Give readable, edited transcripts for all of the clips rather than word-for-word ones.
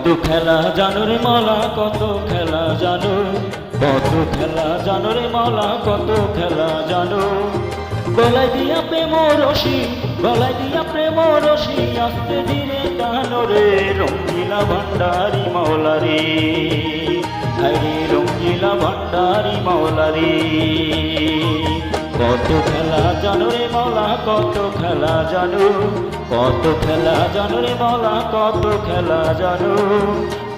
কত খেলা জানো রে মাওলা, কত খেলা জানো, কত খেলা জানো রে মাওলা, কত খেলা জানো। গলায় দিয়া প্রেম রশি, গলায় দিয়া প্রেম রশি, আস্তে ধীরে টানো রে রঙ্গিলা ভান্ডারি মাওলা রে, হায়রে রঙ্গিলা ভান্ডারি মাওলা রে। কত খেলা জানো রে মাওলা, কত খেলা জানো, কত খেলা জানো রে মাওলা, কত খেলা জানো।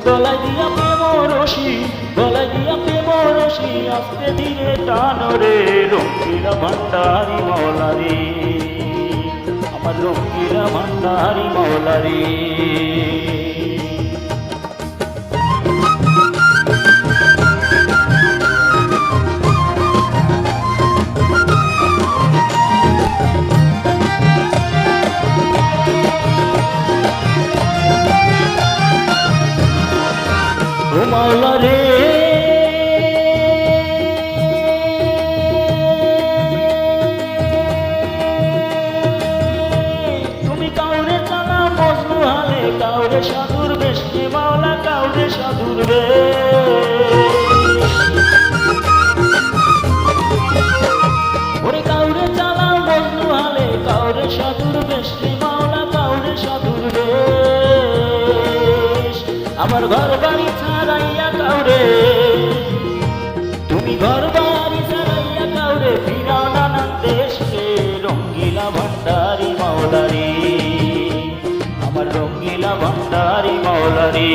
গলায় দিয়া প্রেম রশি, গলায় দিয়া প্রেম রশি, আস্তে ধীরে টানো রে রঙ্গিলা ভান্ডারি মাওলা রে, আমার রঙ্গিলা ভান্ডারি মাওলা রে। ও মাওলা রে, তুমি কাউরে চালা মজনু হালে, কাউরে সাধুর বেশ মাওলা, কাউরে সাধুর বেশ। ওরে কাউরে চালা মজনু হালে, কাউরে সাধুর বেশ মাওলা, কাউরে সাধুর বেশ। আমার ঘর বাড়ি ছাড়াইয়া কাউরে, তুমি ঘর বাড়ি ছাড়াইয়া কাউরে, ফিরাও নানান দেশে রঙ্গিলা ভান্ডারি মাওলা রে, আমার রঙ্গিলা ভান্ডারি মাওলা রে।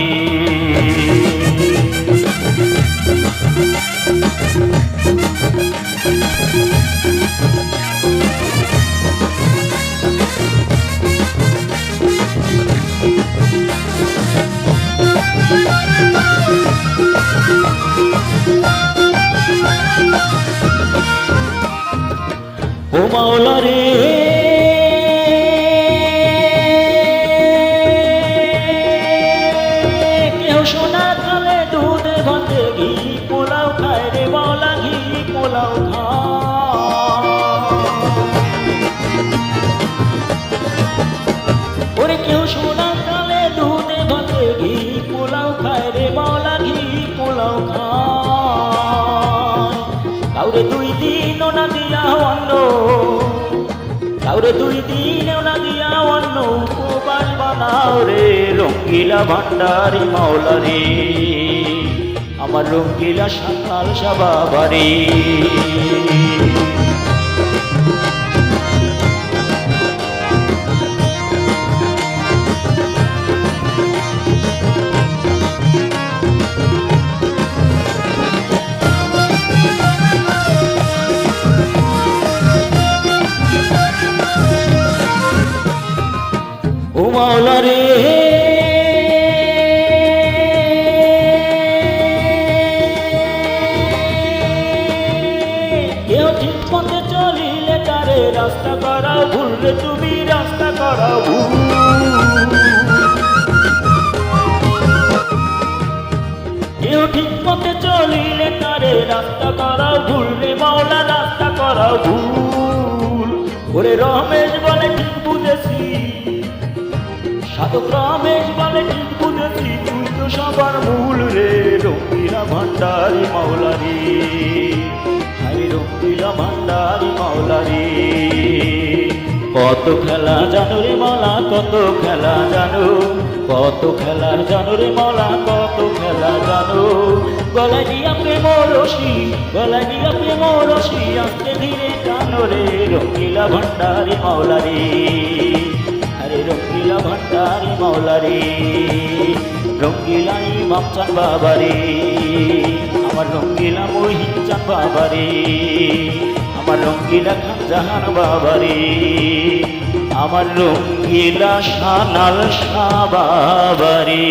ও মাওলা রে, কেউ সোনা খালে দুধে ভাতে ঘি পোলাও খায় রে মাওলা, ঘি পোলাও খায়। ওরে কেউ সোনা খালে দুধে ভাতে ঘি পোলাও খায় রে মাওলা, ঘি পোলাও খায়। কাউরে 2 দিন না দিয়া অন্ন, কাউরে 2 দিন না দিয়া অন্ন, উপবাস বানাও রে রঙ্গিলা ভান্ডারি মাওলা রে, আমার রঙ্গিলা সাকাল সাবাবা রে। ও মাওলা রে, কেউ ঠিক পথে চলিলে তারে রাস্তা করাও ভুল রে, তুমি রাস্তা করাও ভুল। কেউ ঠিক পথে চলিলে তারে রাস্তা করাও ভুল রে মাওলা, রাস্তা করাও ভুল। ওরে রমেশ বলে ঠিক বুঝেছি, সাধক রমেশ বলে ঠিক বুঝেছি, তুই তো সবার মূল রে রঙ্গিলা ভান্ডারি মাওলা রে, হায় রঙ্গিলা ভান্ডারি মাওলা রে। কত খেলা জানো রে মাওলা, কত খেলা জানো, কত খেলা জানো রে মাওলা, কত খেলা জানো। গলায় দিয়া প্রেম রশি, গলায় দিয়া প্রেম রশি, আস্তে ধীরে টানো রে রঙ্গিলা ভান্ডারি মাওলা রে, আরে রঙ্গিলা ভান্ডারি মাওলা রে। রঙ্গিলা ইমাম চাঁদ বাবা রে, আমার রঙ্গিলা মহিন চাঁদ বাবা রে, আমার রঙ্গিলা খান জাহান বাবা রে, আমার রঙ্গিলা শানাল শাহ বাবা রে।